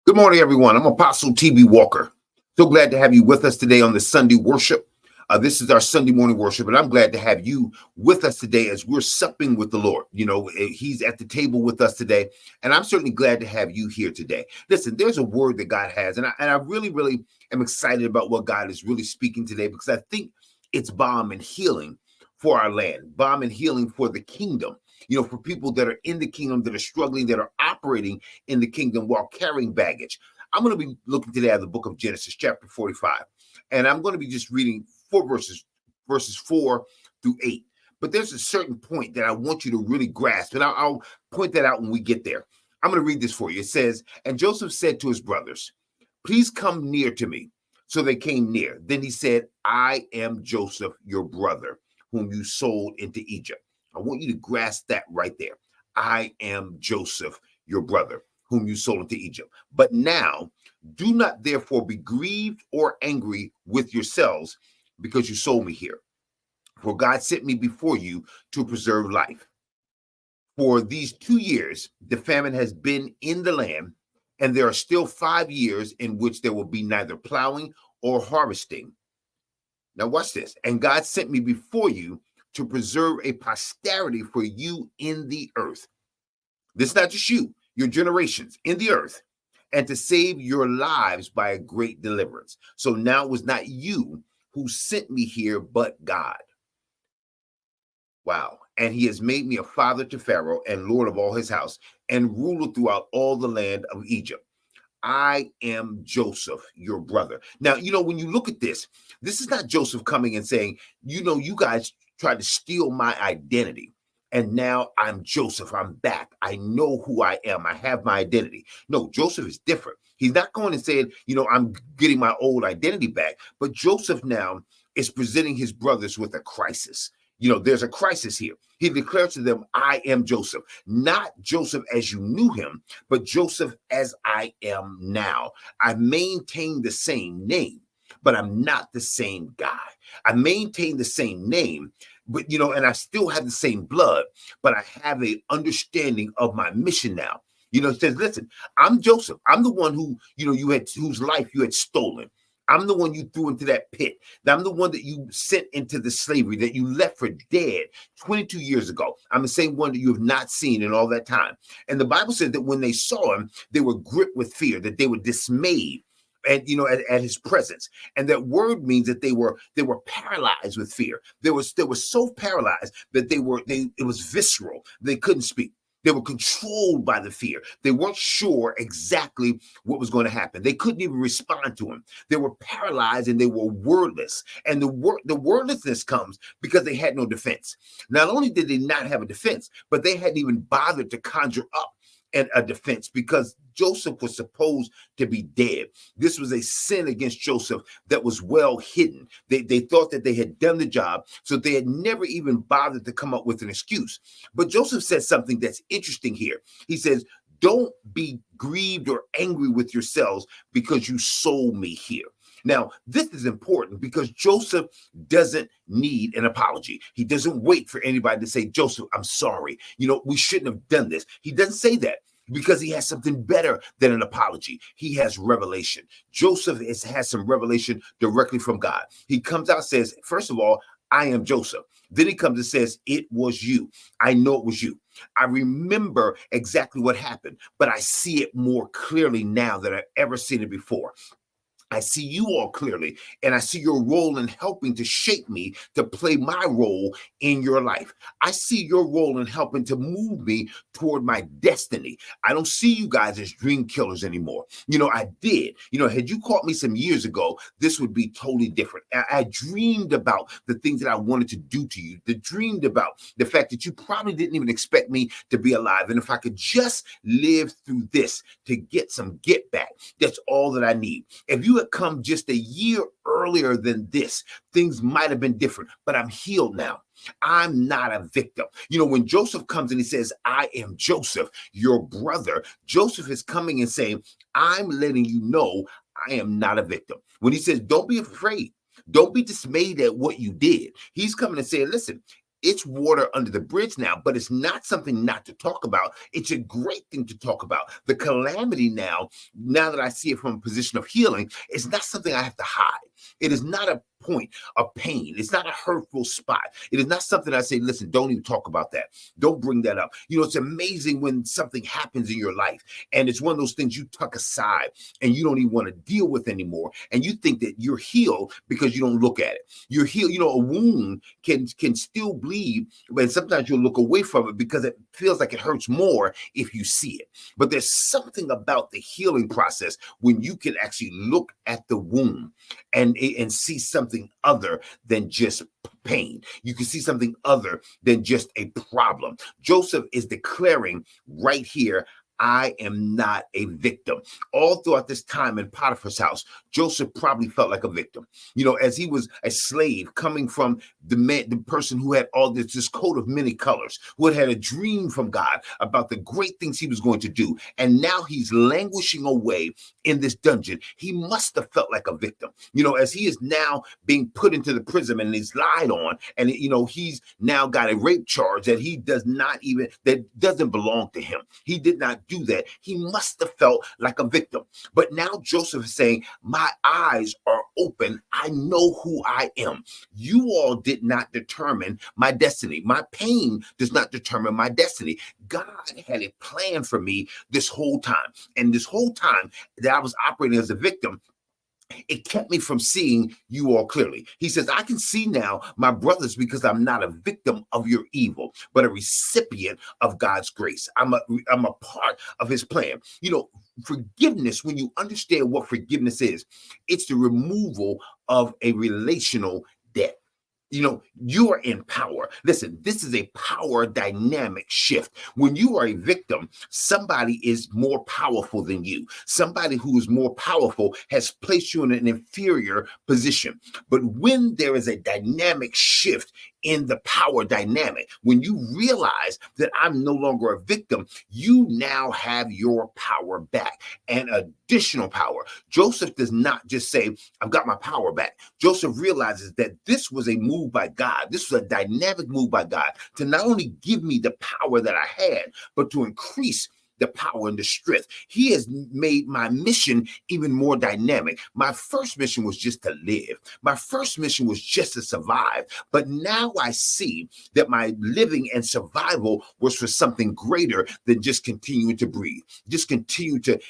Good morning, everyone. I'm Apostle T.B. Walker. So glad to have you with us today on the Sunday worship. This is our Sunday morning worship, and I'm glad to have you with us today as we're supping with the Lord. He's at the table with us today, and I'm certainly glad to have you here today. Listen, there's a word that God has, and I really, really am excited about what God is really speaking today because I think it's balm and healing for our land, balm and healing for the kingdom. For people that are in the kingdom, that are struggling, that are operating in the kingdom while carrying baggage. I'm going to be looking today at the book of Genesis, chapter 45, and I'm going to be just reading four verses 4 through 8. But there's a certain point that I want you to really grasp, and I'll point that out when we get there. I'm going to read this for you. It says, "And Joseph said to his brothers, 'Please come near to me.' So they came near. Then he said, 'I am Joseph, your brother, whom you sold into Egypt.'" I want you to grasp that right there. "I am Joseph, your brother, whom you sold into Egypt. But now do not therefore be grieved or angry with yourselves because you sold me here. For God sent me before you to preserve life. For these 2 years, the famine has been in the land, and there are still 5 years in which there will be neither plowing or harvesting. Now watch this. And God sent me before you to preserve a posterity for you in the earth." This is not just you, your generations in the earth, "and to save your lives by a great deliverance. So now it was not you who sent me here, but God." Wow. "And he has made me a father to Pharaoh and Lord of all his house and ruler throughout all the land of Egypt. I am Joseph, your brother." Now, when you look at this is not Joseph coming and saying, you guys tried to steal my identity. And now I'm Joseph. I'm back. I know who I am. I have my identity. No, Joseph is different. He's not going and saying, I'm getting my old identity back. But Joseph now is presenting his brothers with a crisis. There's a crisis here. He declares to them, "I am Joseph." Not Joseph as you knew him, but Joseph as I am now. I maintain the same name, but I'm not the same guy. I maintain the same name, but and I still have the same blood, but I have a understanding of my mission now. It says, "Listen, I'm Joseph. I'm the one who, whose life you had stolen. I'm the one you threw into that pit. I'm the one that you sent into the slavery, that you left for dead 22 years ago. I'm the same one that you have not seen in all that time." And the Bible says that when they saw him, they were gripped with fear, that they were dismayed at his presence. And that word means that they were paralyzed with fear. They were so paralyzed that it was visceral. They couldn't speak. They were controlled by the fear. They weren't sure exactly what was going to happen. They couldn't even respond to him. They were paralyzed and they were wordless. And the wordlessness comes because they had no defense. Not only did they not have a defense, but they hadn't even bothered to conjure up a defense because Joseph was supposed to be dead. This was a sin against Joseph that was well hidden. They thought that they had done the job, so they had never even bothered to come up with an excuse. But Joseph says something that's interesting here. He says, "Don't be grieved or angry with yourselves because you sold me here." Now, this is important because Joseph doesn't need an apology. He doesn't wait for anybody to say, "Joseph, I'm sorry. We shouldn't have done this." He doesn't say that because he has something better than an apology. He has revelation. Joseph has some revelation directly from God. He comes out and says, first of all, "I am Joseph." Then he comes and says, "It was you. I know it was you. I remember exactly what happened, but I see it more clearly now than I've ever seen it before. I see you all clearly, and I see your role in helping to shape me to play my role in your life. I see your role in helping to move me toward my destiny. I don't see you guys as dream killers anymore. I did. Had you caught me some years ago, this would be totally different. I dreamed about the things that I wanted to do to you, dreamed about the fact that you probably didn't even expect me to be alive. And if I could just live through this to get some get back, that's all that I need. If you had come just a year earlier than this, things might have been different, but I'm healed now. I'm not a victim." When Joseph comes and he says, "I am Joseph, your brother," Joseph is coming and saying, "I'm letting you know I am not a victim." When he says, "Don't be afraid, don't be dismayed at what you did," he's coming and saying, "Listen, It's water under the bridge now, but it's not something not to talk about. It's a great thing to talk about. The calamity now that I see it from a position of healing, it's not something I have to hide. It is not a point of pain. It's not a hurtful spot. It is not something I say, listen, don't even talk about that. Don't bring that up. It's amazing when something happens in your life and it's one of those things you tuck aside and you don't even want to deal with anymore. And you think that you're healed because you don't look at it. You're healed. A wound can still bleed, but sometimes you'll look away from it because it feels like it hurts more if you see it. But there's something about the healing process when you can actually look at the wound and see something other than just pain. You can see something other than just a problem. Joseph is declaring right here, I am not a victim. All throughout this time in Potiphar's house, Joseph probably felt like a victim. As he was a slave coming from the person who had all this coat of many colors, who had a dream from God about the great things he was going to do. And now he's languishing away in this dungeon. He must have felt like a victim, as he is now being put into the prison and he's lied on. And, he's now got a rape charge that doesn't belong to him. He did not do that. He must have felt like a victim. But now Joseph is saying, my eyes are open. I know who I am. You all did not determine my destiny. My pain does not determine my destiny. God had a plan for me this whole time. And this whole time that I was operating as a victim, it kept me from seeing you all clearly. He says, I can see now my brothers because I'm not a victim of your evil, but a recipient of God's grace. I'm a part of his plan. Forgiveness, when you understand what forgiveness is, it's the removal of a relational debt. You are in power. Listen, this is a power dynamic shift. When you are a victim, somebody is more powerful than you. Somebody who is more powerful has placed you in an inferior position. But when there is a dynamic shift in the power dynamic, when you realize that I'm no longer a victim, you now have your power back and additional power. Joseph does not just say, I've got my power back. Joseph realizes that this was a move by God. This was a dynamic move by God to not only give me the power that I had, but to increase the power and the strength. He has made my mission even more dynamic. My first mission was just to live. My first mission was just to survive. But now I see that my living and survival was for something greater than just continuing to breathe. Just continue to,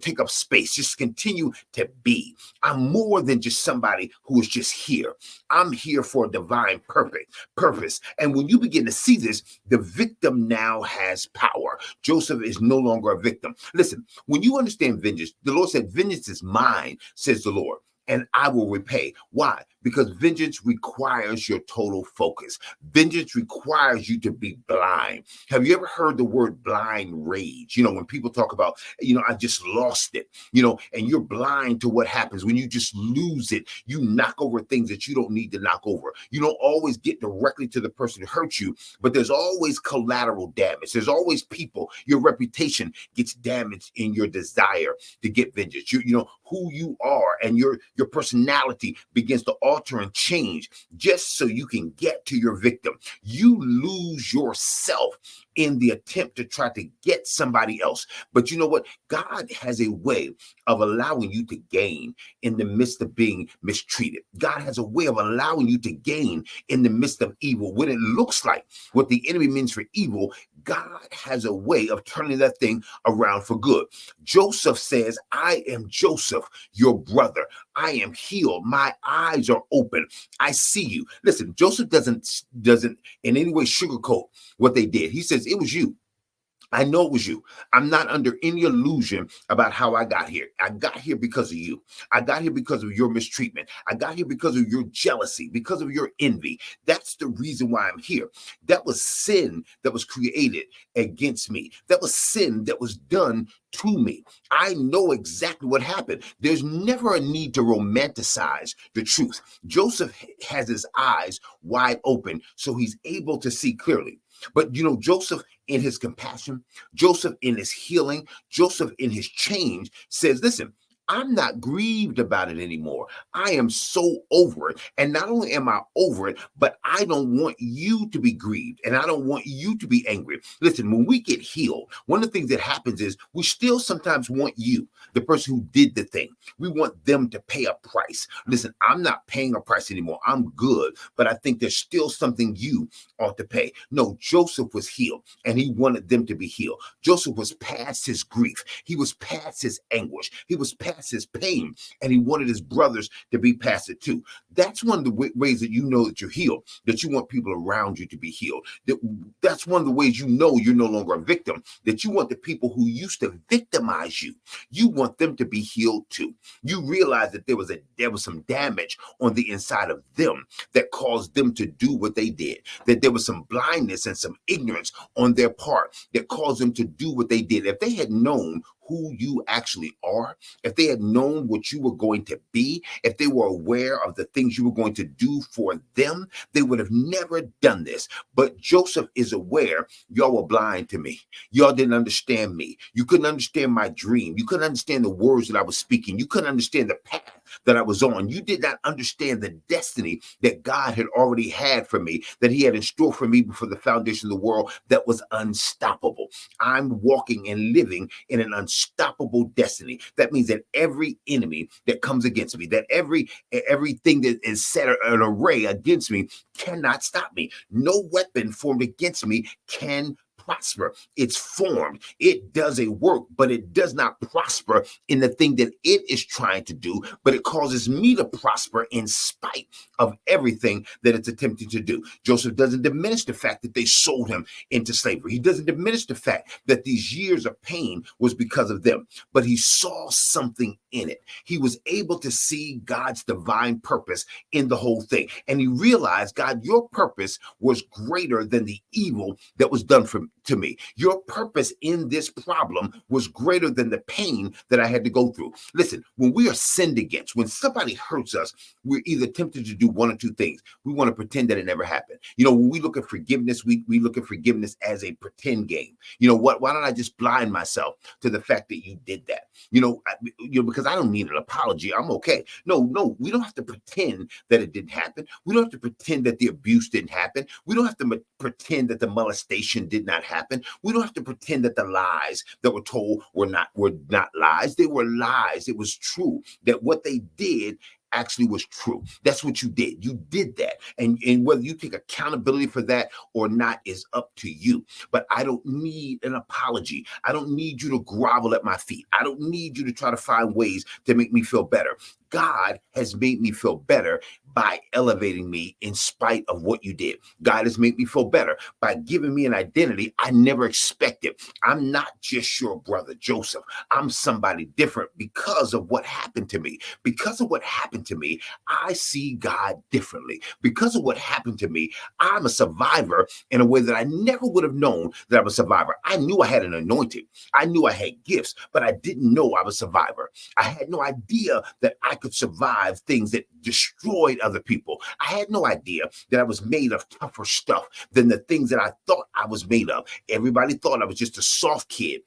take up space. Just continue to be. I'm more than just somebody who is just here. I'm here for a divine purpose. And when you begin to see this, the victim now has power. Joseph is no longer a victim. Listen, when you understand vengeance, the Lord said, vengeance is mine, says the Lord, and I will repay. Why? Because vengeance requires your total focus. Vengeance requires you to be blind. Have you ever heard the word blind rage? When people talk about, I just lost it, and you're blind to what happens when you just lose it. You knock over things that you don't need to knock over. You don't always get directly to the person who hurt you, but there's always collateral damage. There's always people. Your reputation gets damaged in your desire to get vengeance. Who you are and your personality begins to alter and change just so you can get to your victim. You lose yourself in the attempt to try to get somebody else. But you know what? God has a way of allowing you to gain in the midst of being mistreated. God has a way of allowing you to gain in the midst of evil. When it looks like what the enemy means for evil, God has a way of turning that thing around for good. Joseph says, I am Joseph, your brother. I am healed. My eyes are open. I see you. Listen, Joseph doesn't in any way sugarcoat what they did. He says, it was you. I know it was you. I'm not under any illusion about how I got here. I got here because of you. I got here because of your mistreatment. I got here because of your jealousy, because of your envy. That's the reason why I'm here. That was sin that was created against me. That was sin that was done to me. I know exactly what happened. There's never a need to romanticize the truth. Joseph has his eyes wide open, so he's able to see clearly. But Joseph in his compassion, Joseph in his healing, Joseph in his change says, listen, I'm not grieved about it anymore. I am so over it. And not only am I over it, but I don't want you to be grieved and I don't want you to be angry. Listen, when we get healed, one of the things that happens is we still sometimes want you, the person who did the thing. We want them to pay a price. Listen, I'm not paying a price anymore. I'm good, but I think there's still something you ought to pay. No, Joseph was healed and he wanted them to be healed. Joseph was past his grief. He was past his anguish. He was past his pain and he wanted his brothers to be past it too. That's one of the ways that you know that you're healed, that you want people around you to be healed. That's one of the ways you know you're no longer a victim, that you want the people who used to victimize you, you want them to be healed too. You realize that there was some damage on the inside of them that caused them to do what they did, that there was some blindness and some ignorance on their part that caused them to do what they did. If they had known who you actually are, if they had known what you were going to be, if they were aware of the things you were going to do for them, they would have never done this. But Joseph is aware, y'all were blind to me. Y'all didn't understand me. You couldn't understand my dream. You couldn't understand the words that I was speaking. You couldn't understand the path that I was on. You did not understand the destiny that God had already had for me, that he had in store for me before the foundation of the world, that was unstoppable. I'm walking and living in an unstoppable destiny. That means that every enemy that comes against me, that everything that is set an array against me cannot stop me. No weapon formed against me can prosper. It's formed. It does a work, but it does not prosper in the thing that it is trying to do, but it causes me to prosper in spite of everything that it's attempting to do. Joseph doesn't diminish the fact that they sold him into slavery. He doesn't diminish the fact that these years of pain was because of them, but he saw something in it. He was able to see God's divine purpose in the whole thing. And he realized, God, your purpose was greater than the evil that was done to me. Your purpose in this problem was greater than the pain that I had to go through. Listen, when we are sinned against, when somebody hurts us, we're either tempted to do one or two things. We want to pretend that it never happened. You know, when we look at forgiveness, we look at forgiveness as a pretend game. You know what? Why don't I just blind myself to the fact that you did that? Because I don't need an apology. I'm okay. No, we don't have to pretend that it didn't happen. We don't have to pretend that the abuse didn't happen. We don't have to pretend that the molestation did not happen. We don't have to pretend that the lies that were told were not lies. They were lies. It was true that what they did actually was true. That's what you did. You did that. And whether you take accountability for that or not is up to you. But I don't need an apology. I don't need you to grovel at my feet. I don't need you to try to find ways to make me feel better. God has made me feel better by elevating me in spite of what you did. God has made me feel better by giving me an identity I never expected. I'm not just your brother Joseph. I'm somebody different because of what happened to me. Because of what happened to me, I see God differently. Because of what happened to me, I'm a survivor in a way that I never would have known that I'm a survivor. I knew I had an anointing. I knew I had gifts, but I didn't know I was a survivor. I had no idea that I could survive things that destroyed other people. I had no idea that I was made of tougher stuff than the things that I thought I was made of. Everybody thought I was just a soft kid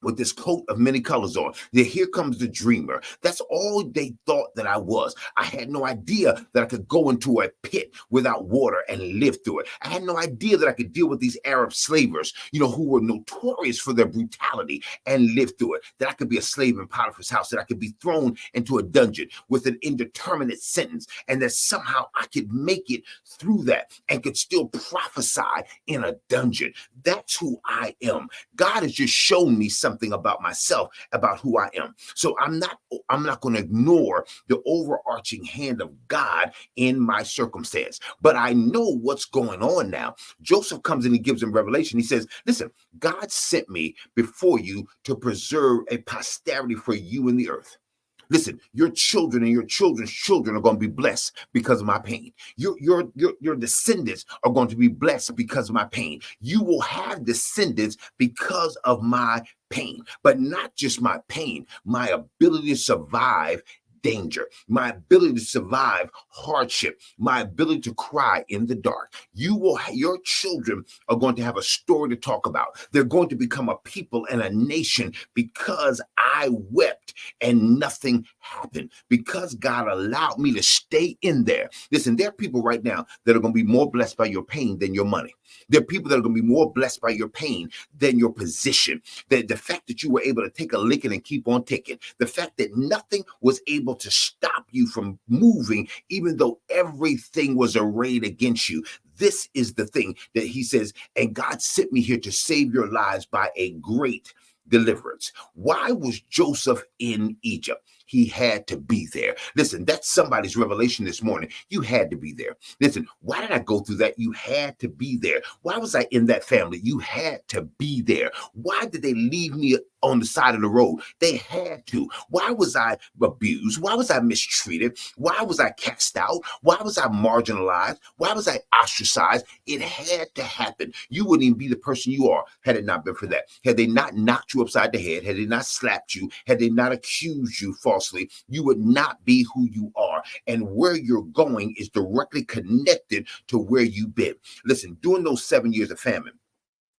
with this coat of many colors on. Then here comes the dreamer. That's all they thought that I was. I had no idea that I could go into a pit without water and live through it. I had no idea that I could deal with these Arab slavers, who were notorious for their brutality and live through it. That I could be a slave in Potiphar's house, that I could be thrown into a dungeon with an indeterminate sentence, and that somehow I could make it through that and could still prophesy in a dungeon. That's who I am. God has just shown me something about myself, about who I am. So I'm not going to ignore the overarching hand of God in my circumstance. But I know what's going on now. Joseph comes and he gives him revelation. He says, listen, God sent me before you to preserve a posterity for you in the earth. Listen, your children and your children's children are going to be blessed because of my pain. Your descendants are going to be blessed because of my pain. You will have descendants because of my pain, but not just my pain, my ability to survive danger, my ability to survive hardship, my ability to cry in the dark. Your children are going to have a story to talk about. They're going to become a people and a nation because I wept and nothing happened, because God allowed me to stay in there. Listen, there are people right now that are going to be more blessed by your pain than your money. There are people that are going to be more blessed by your pain than your position. The fact that you were able to take a licking and keep on ticking, the fact that nothing was able to stop you from moving, even though everything was arrayed against you. This is the thing that he says, and God sent me here to save your lives by a great deliverance. Why was Joseph in Egypt? He had to be there. Listen, that's somebody's revelation this morning. You had to be there. Listen, why did I go through that? You had to be there. Why was I in that family? You had to be there. Why did they leave me on the side of the road? They had to. Why was I abused? Why was I mistreated? Why was I cast out? Why was I marginalized? Why was I ostracized? It had to happen. You wouldn't even be the person you are had it not been for that. Had they not knocked you upside the head, had they not slapped you, had they not accused you falsely, you would not be who you are. And where you're going is directly connected to where you've been. Listen, during those 7 years of famine,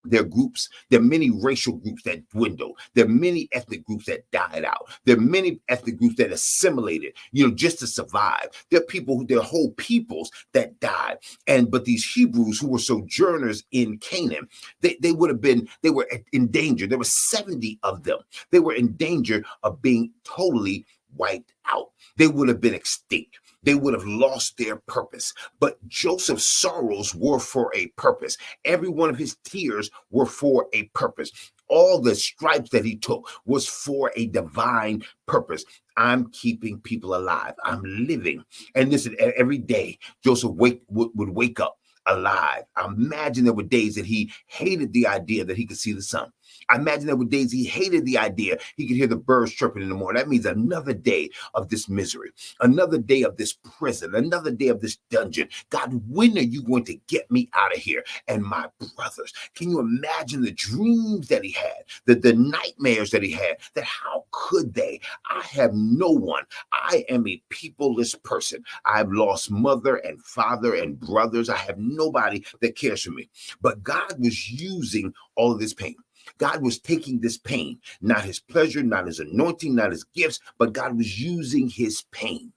there are groups, there are many racial groups that dwindled. There are many ethnic groups that died out. There are many ethnic groups that assimilated, just to survive. There are people, there are whole peoples that died. But these Hebrews who were sojourners in Canaan, they were in danger. There were 70 of them. They were in danger of being totally wiped out. They would have been extinct. They would have lost their purpose. But Joseph's sorrows were for a purpose. Every one of his tears were for a purpose. All the stripes that he took was for a divine purpose. I'm keeping people alive. I'm living. And listen, every day Joseph would wake up alive. I imagine there were days that he hated the idea that he could see the sun. I imagine there were days he hated the idea he could hear the birds chirping in the morning. That means another day of this misery, another day of this prison, another day of this dungeon. God, when are you going to get me out of here? And my brothers, can you imagine the dreams that he had, the nightmares that he had, that how could they? I have no one. I am a peopleless person. I've lost mother and father and brothers. I have nobody that cares for me. But God was using all of this pain. God was taking this pain, not his pleasure, not his anointing, not his gifts, but God was using his pain.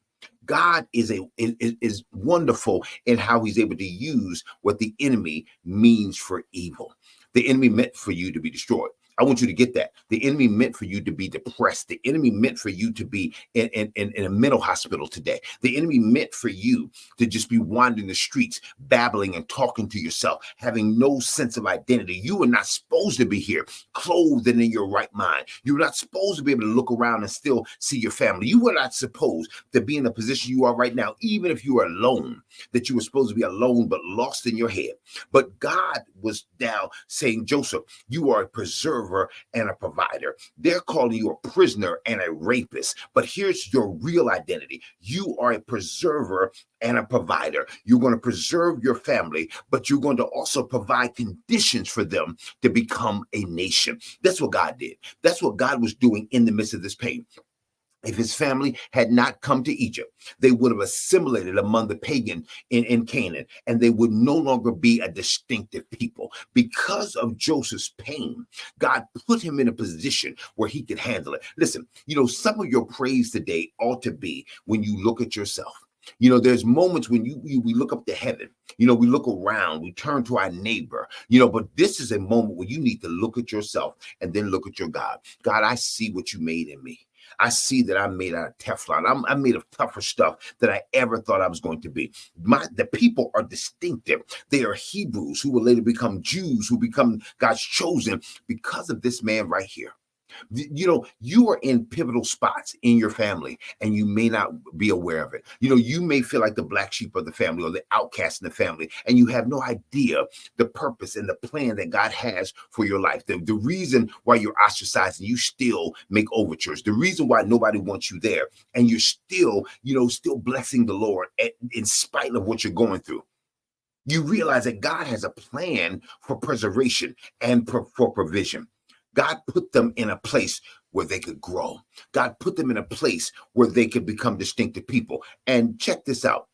God is wonderful in how he's able to use what the enemy means for evil. The enemy meant for you to be destroyed. I want you to get that. The enemy meant for you to be depressed. The enemy meant for you to be in a mental hospital today. The enemy meant for you to just be wandering the streets, babbling and talking to yourself, having no sense of identity. You were not supposed to be here, clothed and in your right mind. You were not supposed to be able to look around and still see your family. You were not supposed to be in the position you are right now, even if you were alone, that you were supposed to be alone but lost in your head. But God was now saying, Joseph, you are a preserver and a provider. They're calling you a prisoner and a rapist. But here's your real identity. You are a preserver and a provider. You're going to preserve your family, but you're going to also provide conditions for them to become a nation. That's what God did. That's what God was doing in the midst of this pain. If his family had not come to Egypt, they would have assimilated among the pagan in Canaan, and they would no longer be a distinctive people. Because of Joseph's pain, God put him in a position where he could handle it. Listen, some of your praise today ought to be when you look at yourself. There's moments when we look up to heaven, we look around, we turn to our neighbor, but this is a moment where you need to look at yourself and then look at your God. God, I see what you made in me. I see that I'm made out of Teflon. I'm made of tougher stuff than I ever thought I was going to be. The people are distinctive. They are Hebrews who will later become Jews, who become God's chosen because of this man right here. You are in pivotal spots in your family and you may not be aware of it. You may feel like the black sheep of the family or the outcast in the family, and you have no idea the purpose and the plan that God has for your life. The reason why you're ostracized and you still make overtures, the reason why nobody wants you there, and you're still blessing the Lord in spite of what you're going through. You realize that God has a plan for preservation and for provision. God put them in a place where they could grow. God put them in a place where they could become distinctive people. And check this out.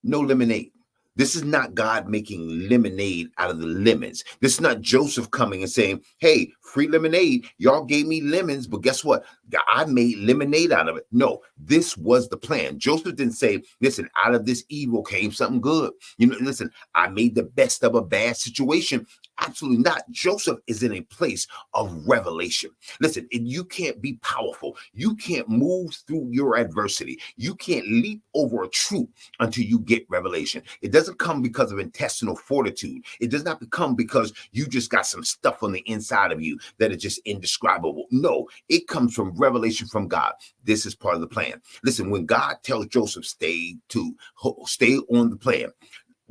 No lemonade. This is not God making lemonade out of the lemons. This is not Joseph coming and saying, hey, free lemonade. Y'all gave me lemons, but guess what? I made lemonade out of it. No, this was the plan. Joseph didn't say, listen, out of this evil came something good. Listen, I made the best of a bad situation. Absolutely not. Joseph is in a place of revelation. Listen, you can't be powerful. You can't move through your adversity. You can't leap over a troop until you get revelation. It doesn't come because of intestinal fortitude. It does not come because you just got some stuff on the inside of you that is just indescribable. No, it comes from revelation from God. This is part of the plan. Listen, when God tells Joseph, stay on the plan,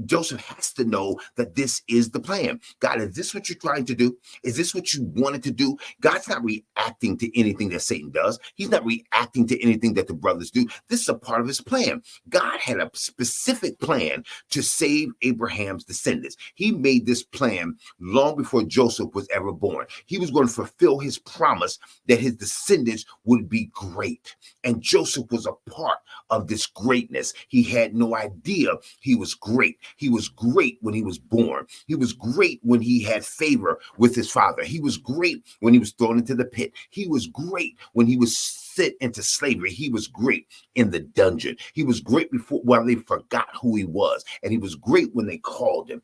Joseph has to know that this is the plan. God, is this what you're trying to do? Is this what you wanted to do? God's not reacting to anything that Satan does. He's not reacting to anything that the brothers do. This is a part of his plan. God had a specific plan to save Abraham's descendants. He made this plan long before Joseph was ever born. He was going to fulfill his promise that his descendants would be great. And Joseph was a part of this greatness. He had no idea he was great. He was great when he was born. He was great when he had favor with his father. He was great when he was thrown into the pit. He was great when he was sent into slavery. He was great in the dungeon. He was great while they forgot who he was. And he was great when they called him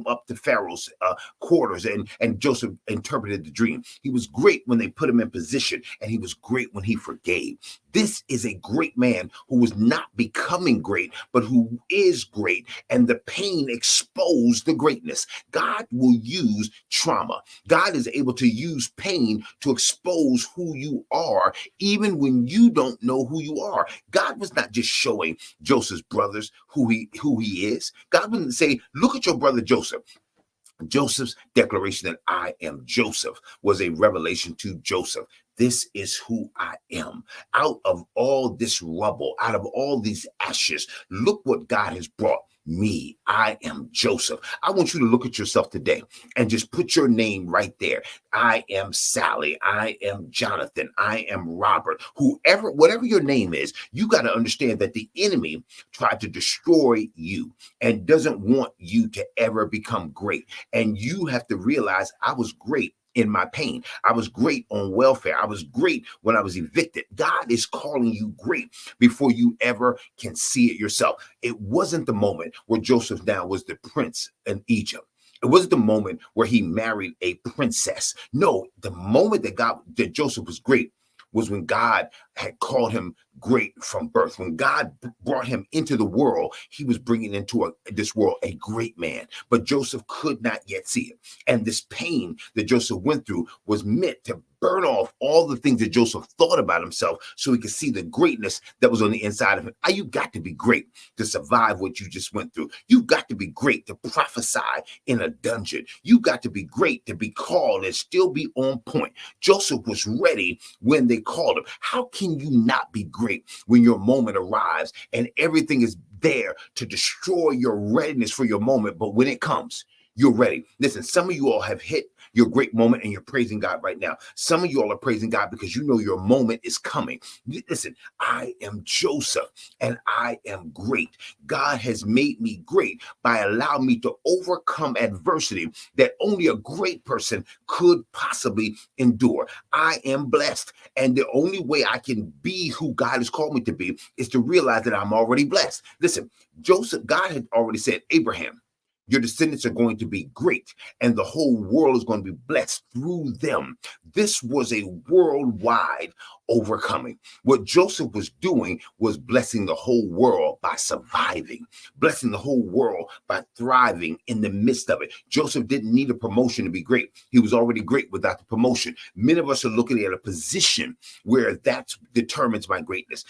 up to Pharaoh's quarters and Joseph interpreted the dream. He was great when they put him in position, and he was great when he forgave. This is a great man who was not becoming great, but who is great, and the pain exposed the greatness. God will use trauma. God is able to use pain to expose who you are, even when you don't know who you are. God was not just showing Joseph's brothers who he is. God wouldn't say, look at your brother Joseph. Joseph's declaration that I am Joseph was a revelation to Joseph. This is who I am. Out of all this rubble, out of all these ashes, look what God has brought me. I am Joseph. I want you to look at yourself today and just put your name right there. I am Sally. I am Jonathan. I am Robert. Whatever your name is, you got to understand that the enemy tried to destroy you and doesn't want you to ever become great. And you have to realize I was great in my pain. I was great on welfare. I was great when I was evicted. God is calling you great before you ever can see it yourself. It wasn't the moment where Joseph now was the prince in Egypt. It wasn't the moment where he married a princess. No, the moment that Joseph was great was when God had called him great from birth. When God brought him into the world, he was bringing into this world a great man. But Joseph could not yet see it. And this pain that Joseph went through was meant to burn off all the things that Joseph thought about himself so he could see the greatness that was on the inside of him. You got to be great to survive what you just went through. You got to be great to prophesy in a dungeon. You got to be great to be called and still be on point. Joseph was ready when they called him. How can you not be great when your moment arrives and everything is there to destroy your readiness for your moment? But when it comes, you're ready. Listen, some of you all have hit your great moment and you're praising God right now. Some of you all are praising God because you know your moment is coming. Listen, I am Joseph and I am great. God has made me great by allowing me to overcome adversity that only a great person could possibly endure. I am blessed. And the only way I can be who God has called me to be is to realize that I'm already blessed. Listen, Joseph, God had already said, Abraham, your descendants are going to be great, and the whole world is going to be blessed through them. This was a worldwide overcoming. What Joseph was doing was blessing the whole world by surviving, blessing the whole world by thriving in the midst of it. Joseph didn't need a promotion to be great. He was already great without the promotion. Many of us are looking at a position where that determines my greatness.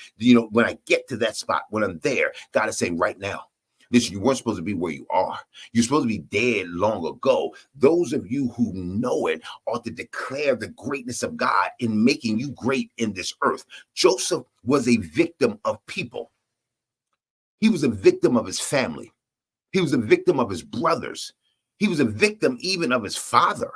When I get to that spot, when I'm there, God is saying right now, listen, you weren't supposed to be where you are. You're supposed to be dead long ago. Those of you who know it ought to declare the greatness of God in making you great in this earth. Joseph was a victim of people. He was a victim of his family. He was a victim of his brothers. He was a victim even of his father.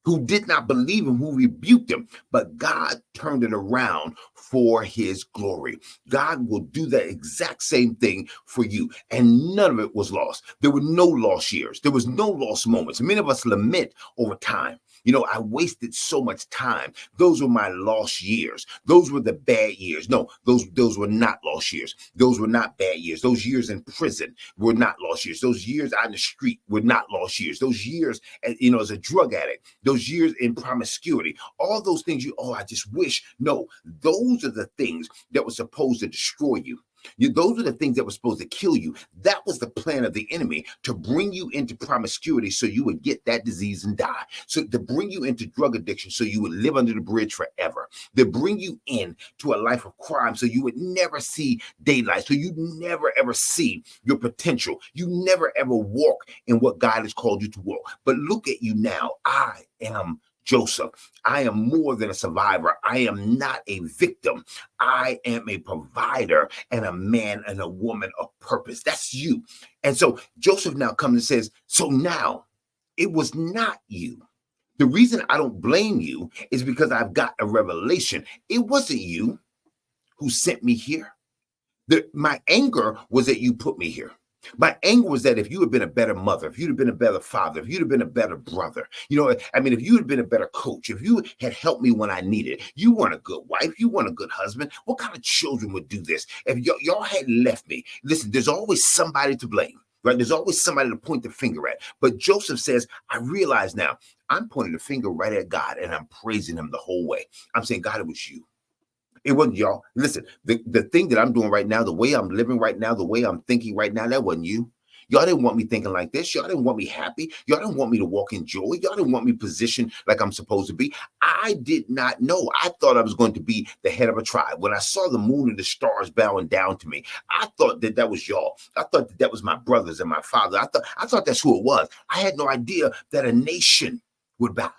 who did not believe him, who rebuked him, but God turned it around for his glory. God will do that exact same thing for you. And none of it was lost. There were no lost years. There was no lost moments. Many of us lament over time. I wasted so much time. Those were my lost years. Those were the bad years. No, those were not lost years. Those were not bad years. Those years in prison were not lost years. Those years out in the street were not lost years. Those years, as a drug addict, those years in promiscuity, all those things I just wish. No, those are the things that were supposed to destroy you. Those are the things that were supposed to kill you. That was the plan of the enemy, to bring you into promiscuity so you would get that disease and die. So to bring you into drug addiction so you would live under the bridge forever. To bring you into a life of crime so you would never see daylight. So you never ever see your potential. You never ever walk in what God has called you to walk. But look at you now. I am Joseph. I am more than a survivor. I am not a victim. I am a provider and a man and a woman of purpose. That's you. And so Joseph now comes and says, so now it was not you. The reason I don't blame you is because I've got a revelation. It wasn't you who sent me here. My anger was that you put me here. My anger was that if you had been a better mother, if you'd have been a better father, if you'd have been a better brother, if you had been a better coach, if you had helped me when I needed, you weren't a good wife, you weren't a good husband. What kind of children would do this? If y'all had left me, listen, there's always somebody to blame, right? There's always somebody to point the finger at. But Joseph says, I realize now I'm pointing the finger right at God and I'm praising him the whole way. I'm saying, God, it was you. It wasn't y'all. Listen, the thing that I'm doing right now, the way I'm living right now, the way I'm thinking right now, that wasn't you. Y'all didn't want me thinking like this. Y'all didn't want me happy. Y'all didn't want me to walk in joy. Y'all didn't want me positioned like I'm supposed to be. I did not know. I thought I was going to be the head of a tribe. When I saw the moon and the stars bowing down to me, I thought that was y'all. I thought that was my brothers and my father. I thought that's who it was. I had no idea that a nation would bow.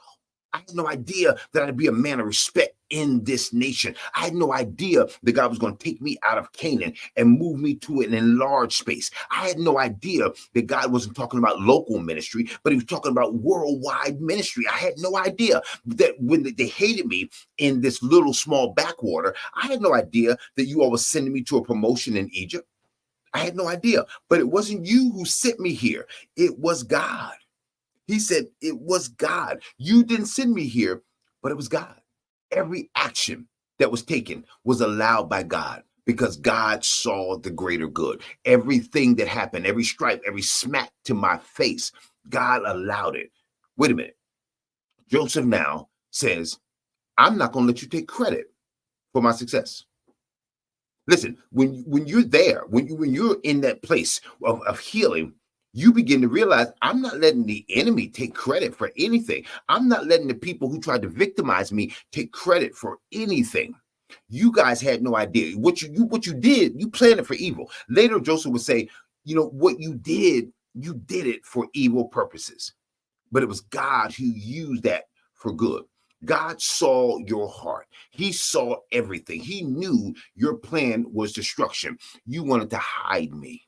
I had no idea that I'd be a man of respect in this nation. I had no idea that God was going to take me out of Canaan and move me to an enlarged space. I had no idea that God wasn't talking about local ministry, but he was talking about worldwide ministry. I had no idea that when they hated me in this little small backwater, I had no idea that you all were sending me to a promotion in Egypt. I had no idea, but it wasn't you who sent me here. It was God. He said, it was God. You didn't send me here, but it was God. Every action that was taken was allowed by God because God saw the greater good. Everything that happened, every stripe, every smack to my face, God allowed it. Wait a minute. Joseph now says, I'm not going to let you take credit for my success. Listen, when you're there, when you're in that place of healing, you begin to realize I'm not letting the enemy take credit for anything. I'm not letting the people who tried to victimize me take credit for anything. You guys had no idea. What you did, you planned it for evil. Later, Joseph would say, what you did it for evil purposes. But it was God who used that for good. God saw your heart. He saw everything. He knew your plan was destruction. You wanted to hide me.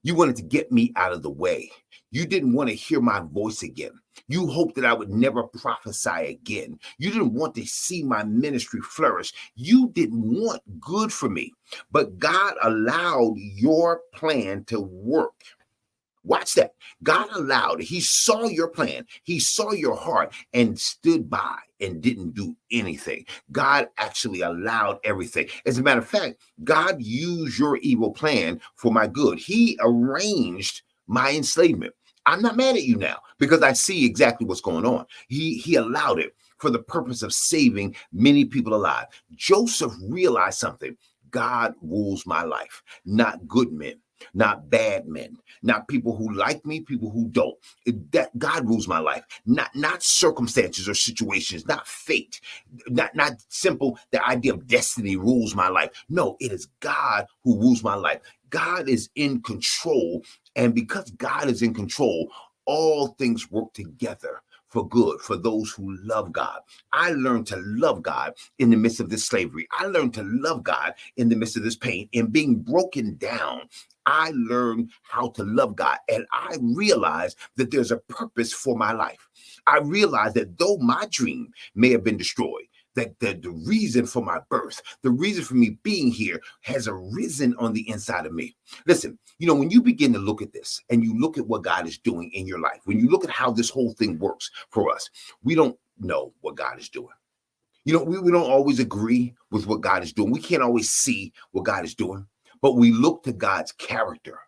You wanted to get me out of the way. You didn't want to hear my voice again. You hoped that I would never prophesy again. You didn't want to see my ministry flourish. You didn't want good for me. But God allowed your plan to work. Watch that. God allowed it. He saw your plan. He saw your heart and stood by and didn't do anything. God actually allowed everything. As a matter of fact, God used your evil plan for my good. He arranged my enslavement. I'm not mad at you now because I see exactly what's going on. He allowed it for the purpose of saving many people alive. Joseph realized something. God rules my life, not good men. Not bad men, not people who like me, people who don't. That God rules my life, not circumstances or situations, not fate, not simple. The idea of destiny rules my life. No, it is God who rules my life. God is in control, and because God is in control, all things work together for good, for those who love God. I learned to love God in the midst of this slavery. I learned to love God in the midst of this pain. In being broken down, I learned how to love God, and I realized that there's a purpose for my life. I realized that though my dream may have been destroyed, that the reason for my birth, the reason for me being here has arisen on the inside of me. Listen, when you begin to look at this and you look at what God is doing in your life, when you look at how this whole thing works for us, we don't know what God is doing. We don't always agree with what God is doing. We can't always see what God is doing, but we look to God's character.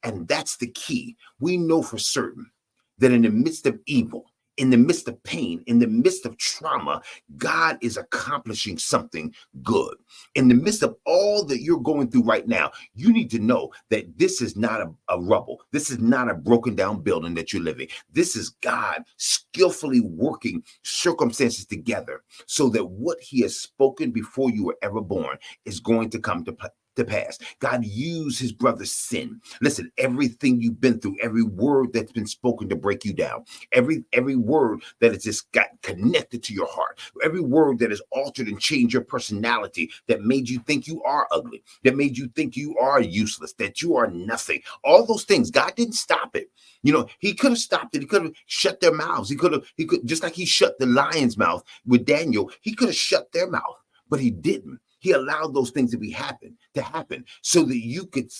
And that's the key. We know for certain that in the midst of evil, in the midst of pain, in the midst of trauma, God is accomplishing something good. In the midst of all that you're going through right now, you need to know that this is not a rubble. This is not a broken down building that you're living. This is God skillfully working circumstances together so that what he has spoken before you were ever born is going to come to pass. God used his brother's sin. Listen, everything you've been through, every word that's been spoken to break you down, every word that has just got connected to your heart, every word that has altered and changed your personality, that made you think you are ugly, that made you think you are useless, that you are nothing. All those things, God didn't stop it. He could have stopped it. He could have shut their mouths. He could, just like he shut the lion's mouth with Daniel, he could have shut their mouth, but he didn't. He allowed those things to happen so that you could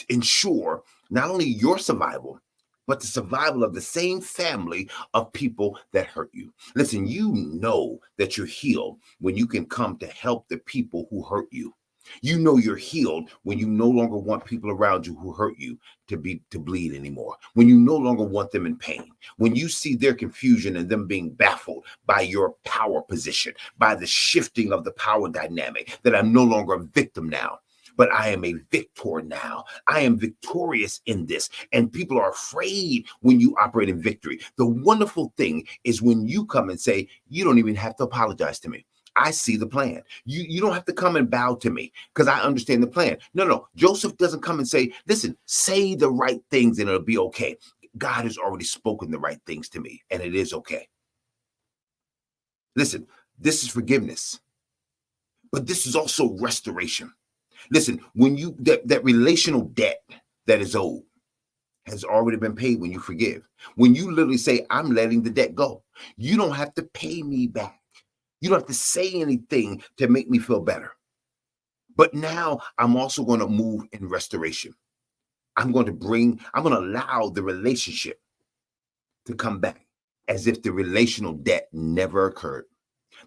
ensure not only your survival, but the survival of the same family of people that hurt you. Listen, you know that you're healed when you can come to help the people who hurt you. You know you're healed when you no longer want people around you who hurt you to bleed anymore. When you no longer want them in pain. When you see their confusion and them being baffled by your power position, by the shifting of the power dynamic, that I'm no longer a victim now, but I am a victor now. I am victorious in this. And people are afraid when you operate in victory. The wonderful thing is when you come and say, you don't even have to apologize to me. I see the plan. You don't have to come and bow to me because I understand the plan. No. Joseph doesn't come and say, listen, say the right things and it'll be okay. God has already spoken the right things to me and it is okay. Listen, this is forgiveness, but this is also restoration. Listen, when that relational debt that is owed has already been paid when you forgive. When you literally say, I'm letting the debt go, you don't have to pay me back. You don't have to say anything to make me feel better. But now I'm also going to move in restoration. I'm going to allow the relationship to come back as if the relational debt never occurred.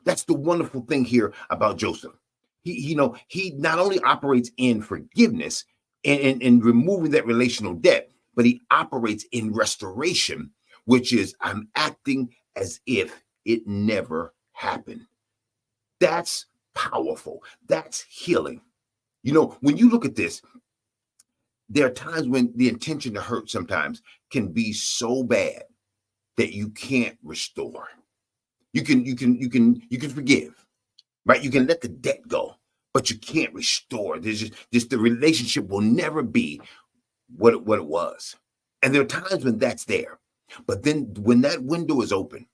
That's the wonderful thing here about Joseph. He not only operates in forgiveness and removing that relational debt, but he operates in restoration, which is I'm acting as if it never happened. That's powerful. That's healing. When you look at this, there are times when the intention to hurt sometimes can be so bad that you can't restore. You can forgive, right? You can let the debt go, but you can't restore. There's just the relationship will never be what it was. And there are times when that's there. But then when that window is open,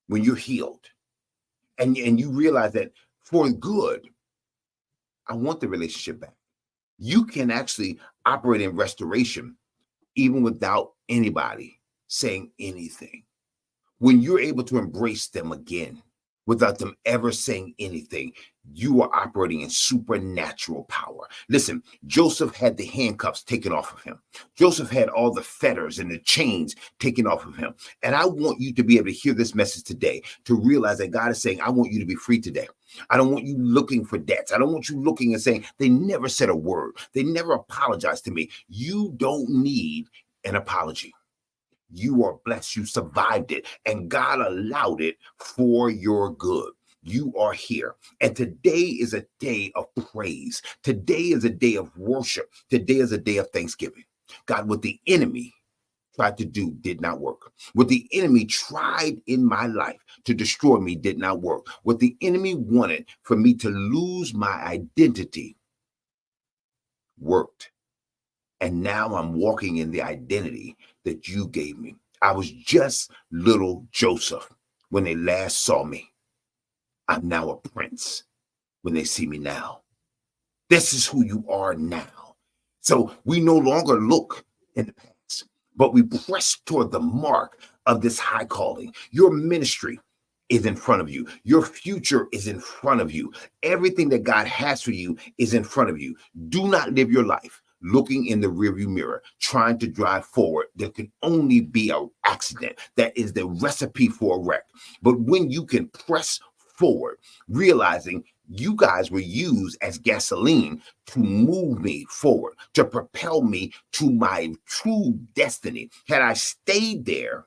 when you're healed, and you realize that for good, I want the relationship back. You can actually operate in restoration even without anybody saying anything. When you're able to embrace them again without them ever saying anything, you are operating in supernatural power. Listen, Joseph had the handcuffs taken off of him. Joseph had all the fetters and the chains taken off of him. And I want you to be able to hear this message today, to realize that God is saying, I want you to be free today. I don't want you looking for debts. I don't want you looking and saying, they never said a word. They never apologized to me. You don't need an apology. You are blessed. You survived it, and God allowed it for your good. You are here. And today is a day of praise. Today is a day of worship. Today is a day of thanksgiving. God, what the enemy tried to do did not work. What the enemy tried in my life to destroy me did not work. What the enemy wanted for me to lose my identity worked. And now I'm walking in the identity that you gave me. I was just little Joseph when they last saw me. I'm now a prince when they see me now. This is who you are now. So we no longer look in the past, but we press toward the mark of this high calling. Your ministry is in front of you. Your future is in front of you. Everything that God has for you is in front of you. Do not live your life looking in the rearview mirror, trying to drive forward. There can only be an accident. That is the recipe for a wreck. But when you can press forward, realizing you guys were used as gasoline to move me forward, to propel me to my true destiny. Had I stayed there,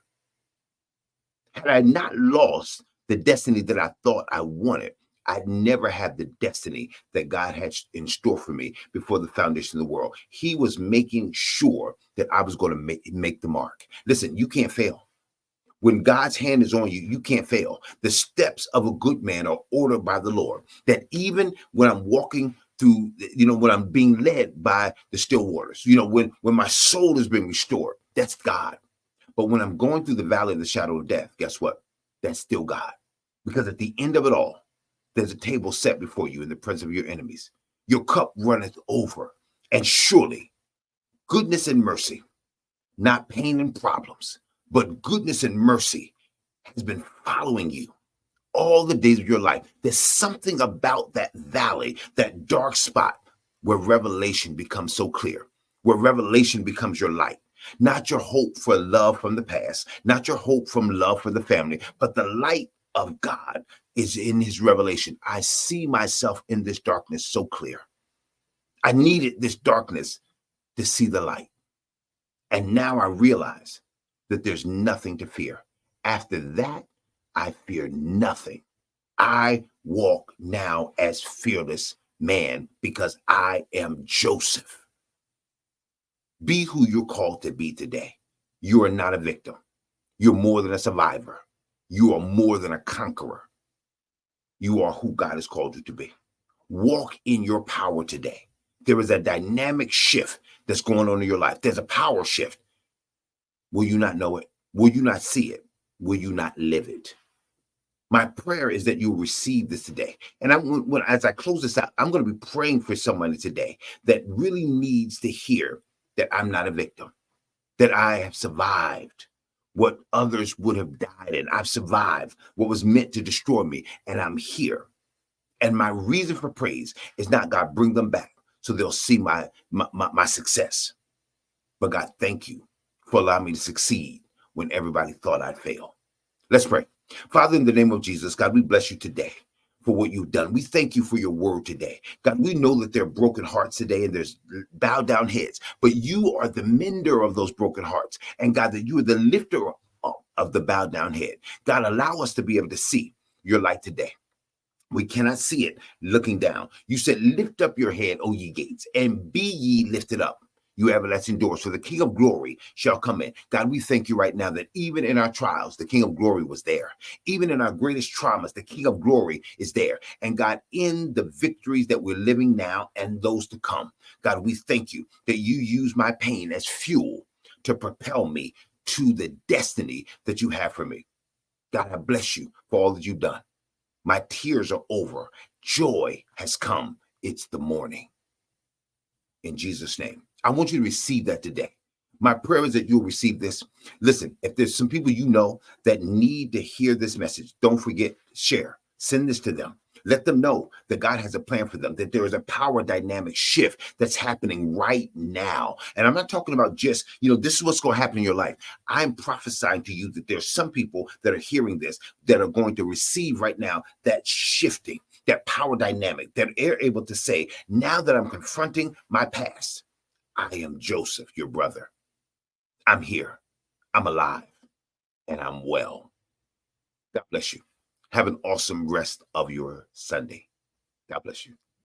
had I not lost the destiny that I thought I wanted, I'd never have the destiny that God had in store for me before the foundation of the world. He was making sure that I was going to make the mark. Listen, you can't fail. When God's hand is on you, you can't fail. The steps of a good man are ordered by the Lord. That even when I'm walking through, when I'm being led by the still waters, when my soul is being restored, that's God. But when I'm going through the valley of the shadow of death, guess what? That's still God. Because at the end of it all, there's a table set before you in the presence of your enemies. Your cup runneth over. And surely goodness and mercy, not pain and problems, but goodness and mercy has been following you all the days of your life. There's something about that valley, that dark spot, where revelation becomes so clear, where revelation becomes your light. Not your hope for love from the past, not your hope from love for the family, but the light of God is in his revelation. I see myself in this darkness so clear. I needed this darkness to see the light. And now I realize that there's nothing to fear. After that, I fear nothing. I walk now as fearless man because I am Joseph. Be who you're called to be today. You are not a victim. You're more than a survivor. You are more than a conqueror. You are who God has called you to be. Walk in your power today. There is a dynamic shift that's going on in your life. There's a power shift. Will you not know it? Will you not see it? Will you not live it? My prayer is that you'll receive this today. And as I close this out, I'm going to be praying for somebody today that really needs to hear that I'm not a victim, that I have survived what others would have died in. I've survived what was meant to destroy me, and I'm here. And my reason for praise is not, God, bring them back so they'll see my success. But God, thank you for allowing me to succeed when everybody thought I'd fail. Let's pray. Father, in the name of Jesus, God, we bless you today for what you've done. We thank you for your word today. God, we know that there are broken hearts today and there's bowed down heads, but you are the mender of those broken hearts. And God, that you are the lifter up of the bowed down head. God, allow us to be able to see your light today. We cannot see it looking down. You said, lift up your head, O ye gates, and be ye lifted up, you everlasting doors, for the King of glory shall come in. God, we thank you right now that even in our trials, the King of glory was there. Even in our greatest traumas, the King of glory is there. And God, in the victories that we're living now and those to come, God, we thank you that you use my pain as fuel to propel me to the destiny that you have for me. God, I bless you for all that you've done. My tears are over. Joy has come. It's the morning. In Jesus' name. I want you to receive that today. My prayer is that you'll receive this. Listen, if there's some people you know that need to hear this message, don't forget, share. Send this to them. Let them know that God has a plan for them, that there is a power dynamic shift that's happening right now. And I'm not talking about just, this is what's going to happen in your life. I'm prophesying to you that there's some people that are hearing this that are going to receive right now that shifting, that power dynamic, that they're able to say, now that I'm confronting my past, I am Joseph, your brother. I'm here. I'm alive. And I'm well. God bless you. Have an awesome rest of your Sunday. God bless you.